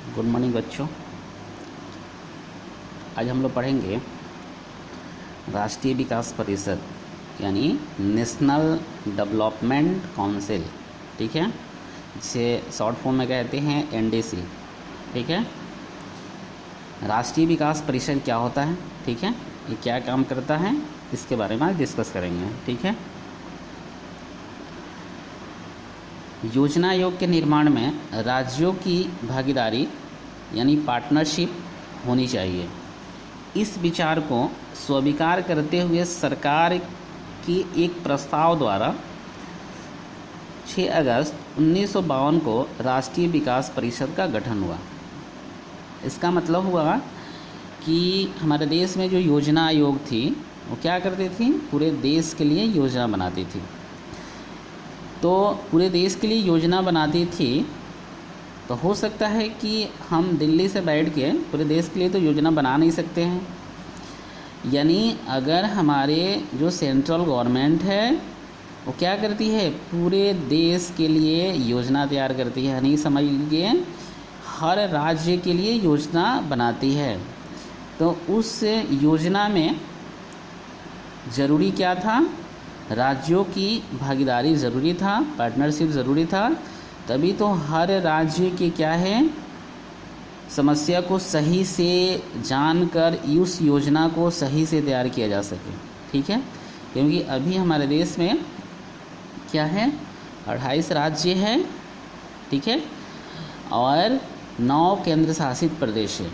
Good morning बच्चों। आज हम लोग पढ़ेंगे राष्ट्रीय विकास परिषद यानी नेशनल डेवलपमेंट काउंसिल, ठीक है, जिसे शॉर्ट फॉर्म में कहते हैं एनडीसी, ठीक है। राष्ट्रीय विकास परिषद क्या होता है, ठीक है, ये क्या काम करता है, इसके बारे में आज डिस्कस करेंगे, ठीक है। योजना आयोग के निर्माण में राज्यों की भागीदारी यानी पार्टनरशिप होनी चाहिए। इस विचार को स्वीकार करते हुए सरकार की एक प्रस्ताव द्वारा 6 अगस्त 1952 को राष्ट्रीय विकास परिषद का गठन हुआ। इसका मतलब हुआ कि हमारे देश में जो योजना आयोग थी वो क्या करती थी, पूरे देश के लिए योजना बनाती थी। तो पूरे देश के लिए योजना बनाती थी, तो हो सकता है कि हम दिल्ली से बैठ के पूरे देश के लिए तो योजना बना नहीं सकते हैं। यानी अगर हमारे जो सेंट्रल गवर्नमेंट है वो क्या करती है, पूरे देश के लिए योजना तैयार करती है, यानी समझ लीजिए हर राज्य के लिए योजना बनाती है। तो उस योजना में ज़रूरी क्या था, राज्यों की भागीदारी ज़रूरी था, पार्टनरशिप ज़रूरी था, तभी तो हर राज्य के क्या है समस्या को सही से जानकर उस योजना को सही से तैयार किया जा सके, ठीक है। क्योंकि अभी हमारे देश में क्या है 28 राज्य है, ठीक है, और 9 केंद्र शासित प्रदेश है।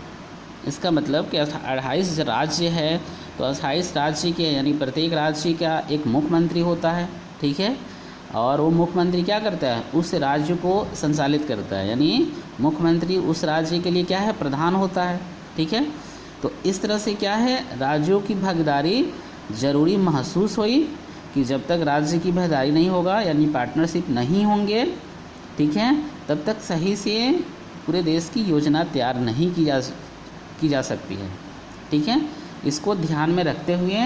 इसका मतलब कि 28 राज्य है तो 28 राज्य के यानी प्रत्येक राज्य का एक मुख्यमंत्री होता है, ठीक है, और वो मुख्यमंत्री क्या करता है, उस राज्य को संचालित करता है, यानी मुख्यमंत्री उस राज्य के लिए क्या है प्रधान होता है, ठीक है। तो इस तरह से क्या है राज्यों की भागीदारी ज़रूरी महसूस हुई कि जब तक राज्य की भागीदारी नहीं होगा यानी पार्टनरशिप नहीं होंगे, ठीक है, तब तक सही से पूरे देश की योजना तैयार नहीं की जा सकती है, ठीक है। इसको ध्यान में रखते हुए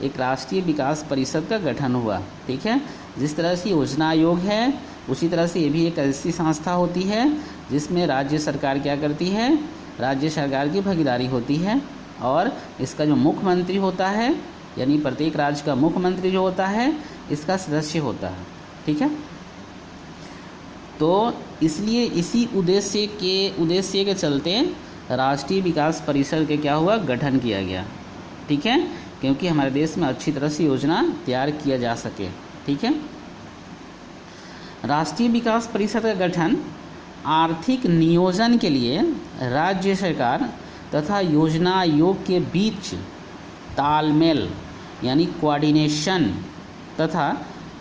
एक राष्ट्रीय विकास परिषद का गठन हुआ, ठीक है। जिस तरह से योजना आयोग है उसी तरह से ये भी एक ऐसी संस्था होती है जिसमें राज्य सरकार क्या करती है, राज्य सरकार की भागीदारी होती है, और इसका जो मुख्यमंत्री होता है यानी प्रत्येक राज्य का मुख्यमंत्री जो होता है इसका सदस्य होता है, ठीक है। तो इसलिए इसी उद्देश्य के चलते राष्ट्रीय विकास परिषद के क्या हुआ गठन किया गया, ठीक है, क्योंकि हमारे देश में अच्छी तरह से योजना तैयार किया जा सके, ठीक है। राष्ट्रीय विकास परिषद का गठन आर्थिक नियोजन के लिए राज्य सरकार तथा योजना आयोग के बीच तालमेल यानी कोऑर्डिनेशन तथा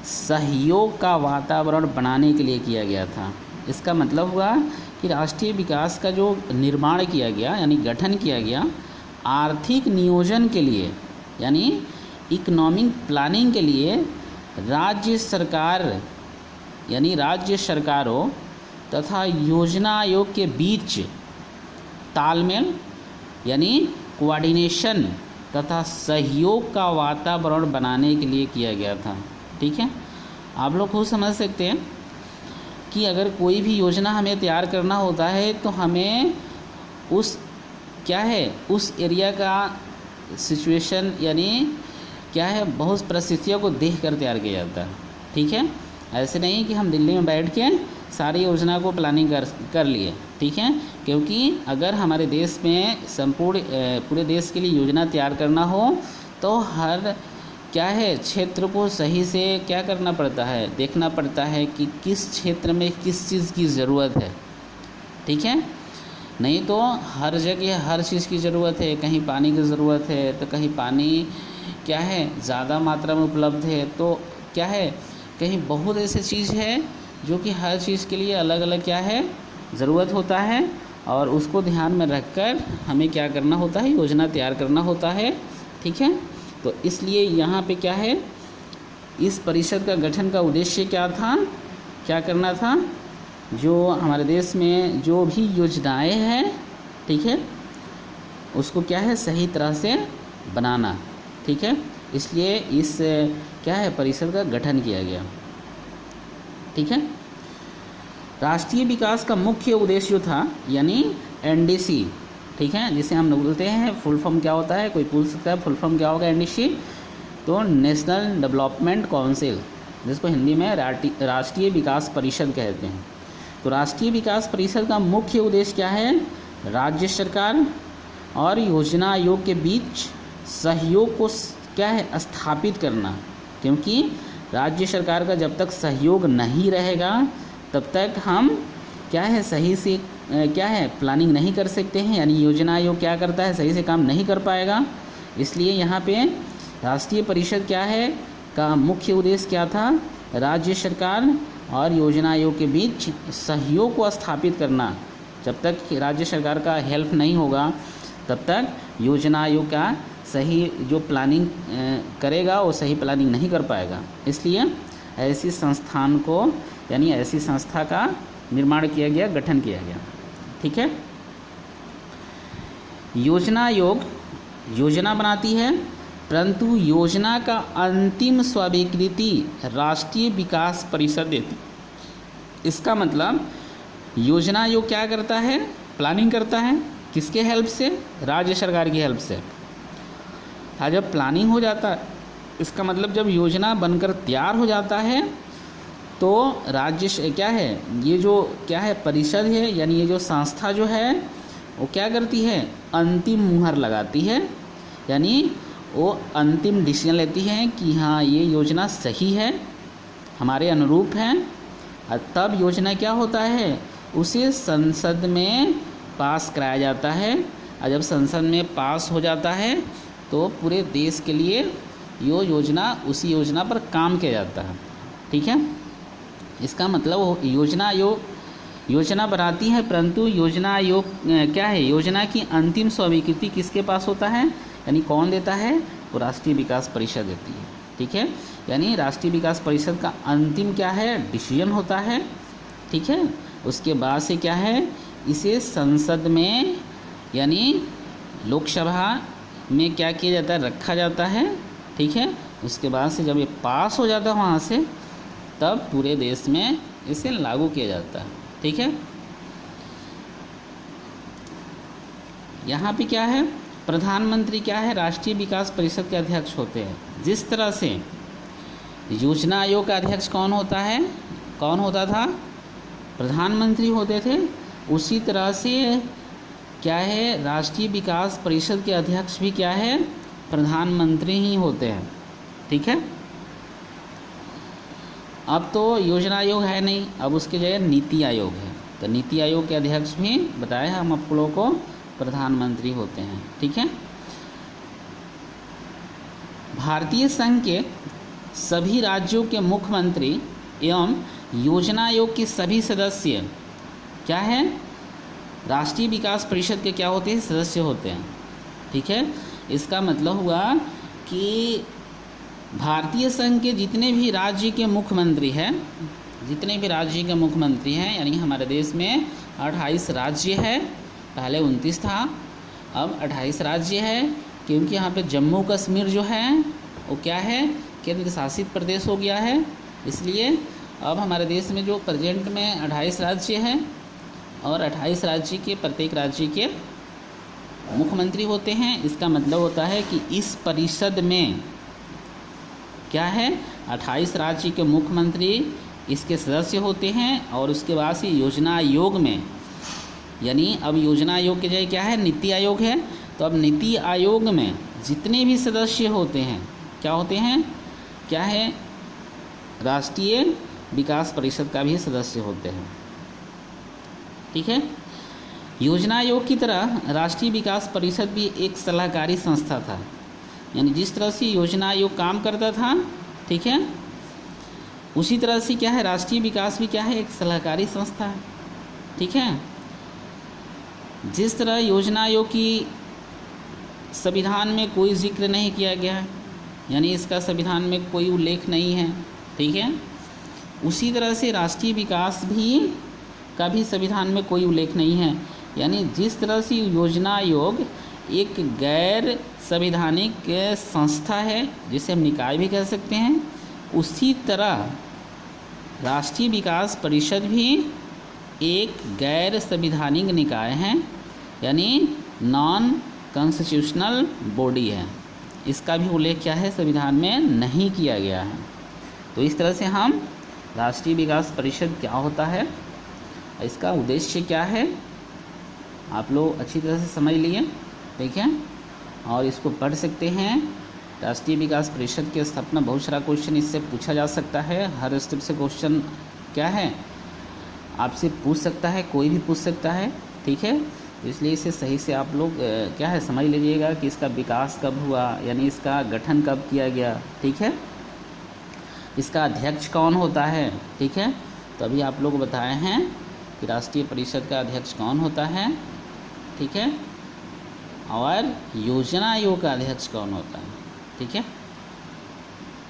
सहयोग का वातावरण बनाने के लिए किया गया था। इसका मतलब हुआ कि राष्ट्रीय विकास का जो निर्माण किया गया यानी गठन किया गया आर्थिक नियोजन के लिए यानी इकोनॉमिक प्लानिंग के लिए राज्य सरकार यानी राज्य सरकारों तथा योजना आयोग के बीच तालमेल यानी कोऑर्डिनेशन तथा सहयोग का वातावरण बनाने के लिए किया गया था, ठीक है। आप लोग खुद समझ सकते हैं कि अगर कोई भी योजना हमें तैयार करना होता है तो हमें उस एरिया का सिचुएशन यानी क्या है बहुत परिस्थितियों को देखकर तैयार किया जाता है, ठीक है। ऐसे नहीं कि हम दिल्ली में बैठ के सारी योजना को प्लानिंग कर लिए, ठीक है, क्योंकि अगर हमारे देश में पूरे देश के लिए योजना तैयार करना हो तो हर क्या है क्षेत्र को सही से क्या करना पड़ता है, देखना पड़ता है कि किस क्षेत्र में किस चीज़ की ज़रूरत है, ठीक है। नहीं तो हर जगह हर चीज़ की ज़रूरत है, कहीं पानी की ज़रूरत है तो कहीं पानी क्या है ज़्यादा मात्रा में उपलब्ध है, तो क्या है कहीं बहुत ऐसी चीज़ है जो कि हर चीज़ के लिए अलग अलग क्या है ज़रूरत होता है, और उसको ध्यान में रखकर हमें क्या करना होता है, योजना तैयार करना होता है, ठीक है। तो इसलिए यहाँ पे क्या है इस परिषद का गठन का उद्देश्य क्या था, क्या करना था, जो हमारे देश में जो भी योजनाएं हैं, ठीक है, उसको क्या है सही तरह से बनाना, ठीक है। इसलिए इस क्या है परिषद का गठन किया गया, ठीक है। राष्ट्रीय विकास का मुख्य उद्देश्य जो था यानी एनडीसी, ठीक है, जिसे हम बोलते हैं फुल फॉर्म क्या होता है, कोई पूछ सकता है फुल फॉर्म क्या होगा एनडीसी, तो नेशनल डेवलपमेंट काउंसिल, जिसको हिंदी में राष्ट्रीय विकास परिषद कहते हैं। तो राष्ट्रीय विकास परिषद का मुख्य उद्देश्य क्या है, राज्य सरकार और योजना आयोग के बीच सहयोग को क्या है स्थापित करना, क्योंकि राज्य सरकार का जब तक सहयोग नहीं रहेगा तब तक हम क्या है सही से क्या है प्लानिंग नहीं कर सकते हैं, यानी योजना आयोग क्या करता है सही से काम नहीं कर पाएगा। इसलिए यहाँ पे राष्ट्रीय परिषद क्या है का मुख्य उद्देश्य क्या था, राज्य सरकार और योजना आयोग के बीच सहयोग को स्थापित करना। जब तक राज्य सरकार का हेल्प नहीं होगा तब तक योजना आयोग का सही जो प्लानिंग करेगा वो सही प्लानिंग नहीं कर पाएगा। इसलिए ऐसी संस्थान को यानी ऐसी संस्था का निर्माण किया गया, गठन किया गया, ठीक है। योजना आयोग योजना बनाती है, परंतु योजना का अंतिम स्वीकृति राष्ट्रीय विकास परिषद देती। इसका मतलब योजना आयोग क्या करता है, प्लानिंग करता है, किसके हेल्प से, राज्य सरकार की हेल्प से। हाँ, जब प्लानिंग हो जाता है, इसका मतलब जब योजना बनकर तैयार हो जाता है तो राज्य क्या है ये जो क्या है परिषद है यानी ये जो संस्था जो है वो क्या करती है, अंतिम मुहर लगाती है, यानी वो अंतिम डिसीजन लेती है कि हाँ ये योजना सही है, हमारे अनुरूप है। और तब योजना क्या होता है, उसे संसद में पास कराया जाता है, और जब संसद में पास हो जाता है तो पूरे देश के लिए यो योजना उसी योजना पर काम किया जाता है, ठीक है। इसका मतलब योजना आयोग योजना बनाती है, परंतु योजना आयोग क्या है, योजना की अंतिम स्वीकृति किसके पास होता है, यानी कौन देता है, वो राष्ट्रीय विकास परिषद देती है, ठीक है। यानी राष्ट्रीय विकास परिषद का अंतिम क्या है डिसीजन होता है, ठीक है। उसके बाद से क्या है, इसे संसद में यानी लोकसभा में क्या किया जाता है, रखा जाता है, ठीक है। उसके बाद से जब ये पास हो जाता है वहाँ से, तब पूरे देश में इसे लागू किया जाता है, ठीक है। यहाँ पे क्या है, प्रधानमंत्री क्या है राष्ट्रीय विकास परिषद के अध्यक्ष होते हैं। जिस तरह से योजना आयोग का अध्यक्ष कौन होता है, कौन होता था, प्रधानमंत्री होते थे, उसी तरह से क्या है राष्ट्रीय विकास परिषद के अध्यक्ष भी क्या है, प्रधानमंत्री ही होते हैं, ठीक है। अब तो योजना आयोग है नहीं, अब उसके जगह नीति आयोग है, तो नीति आयोग के अध्यक्ष भी बताया हम आप लोगों को प्रधानमंत्री होते हैं, ठीक है। भारतीय संघ के सभी राज्यों के मुख्यमंत्री एवं योजना आयोग के सभी सदस्य क्या है, राष्ट्रीय विकास परिषद के क्या होते हैं, सदस्य होते हैं, ठीक है। इसका मतलब हुआ कि भारतीय संघ के जितने भी राज्य के मुख्यमंत्री हैं, जितने भी राज्य के मुख्यमंत्री हैं, यानी हमारे देश में 28 राज्य है, पहले 29 था, अब 28 राज्य है, क्योंकि यहाँ पे जम्मू कश्मीर जो है वो क्या है, केंद्र शासित प्रदेश हो गया है। इसलिए अब हमारे देश में जो प्रेजेंट में 28 राज्य हैं और 28 राज्य के प्रत्येक राज्य के मुख्यमंत्री होते हैं। इसका मतलब होता है कि इस परिषद में क्या है, 28 राज्य के मुख्यमंत्री इसके सदस्य होते हैं। और उसके बाद से योजना आयोग में, यानी अब योजना आयोग के जगह क्या है, नीति आयोग है, तो अब नीति आयोग में जितने भी सदस्य होते हैं क्या होते हैं, क्या है, राष्ट्रीय विकास परिषद का भी सदस्य होते हैं, ठीक है। योजना आयोग की तरह राष्ट्रीय विकास परिषद भी एक सलाहकारी संस्था था, यानी जिस तरह से योजना आयोग काम करता था, ठीक है, उसी तरह से क्या है राष्ट्रीय विकास भी क्या है, एक सलाहकारी संस्था है, ठीक है। जिस तरह योजना आयोग की संविधान में कोई जिक्र नहीं किया गया है, यानी इसका संविधान में कोई उल्लेख नहीं है, ठीक है, उसी तरह से राष्ट्रीय विकास भी का भी संविधान में कोई उल्लेख नहीं है। यानी जिस तरह से योजना आयोग एक गैर संवैधानिक संस्था है, जिसे हम निकाय भी कह सकते हैं, उसी तरह राष्ट्रीय विकास परिषद भी एक गैर संवैधानिक निकाय है, यानी नॉन कॉन्स्टिट्यूशनल बॉडी है। इसका भी उल्लेख क्या है, संविधान में नहीं किया गया है। तो इस तरह से हम राष्ट्रीय विकास परिषद क्या होता है, इसका उद्देश्य क्या है, आप लोग अच्छी तरह से समझ लिए, ठीक है। और इसको पढ़ सकते हैं। राष्ट्रीय विकास परिषद की स्थापना, बहुत सारा क्वेश्चन इससे पूछा जा सकता है। हर स्टेप से क्वेश्चन क्या है आपसे पूछ सकता है, कोई भी पूछ सकता है, ठीक है। इसलिए इसे सही से आप लोग क्या है समझ लीजिएगा कि इसका विकास कब हुआ, यानी इसका गठन कब किया गया, ठीक है। इसका अध्यक्ष कौन होता है, ठीक है। तो अभी आप लोग बताए हैं कि राष्ट्रीय परिषद का अध्यक्ष कौन होता है, ठीक है, और योजना आयोग का अध्यक्ष कौन होता है, ठीक है।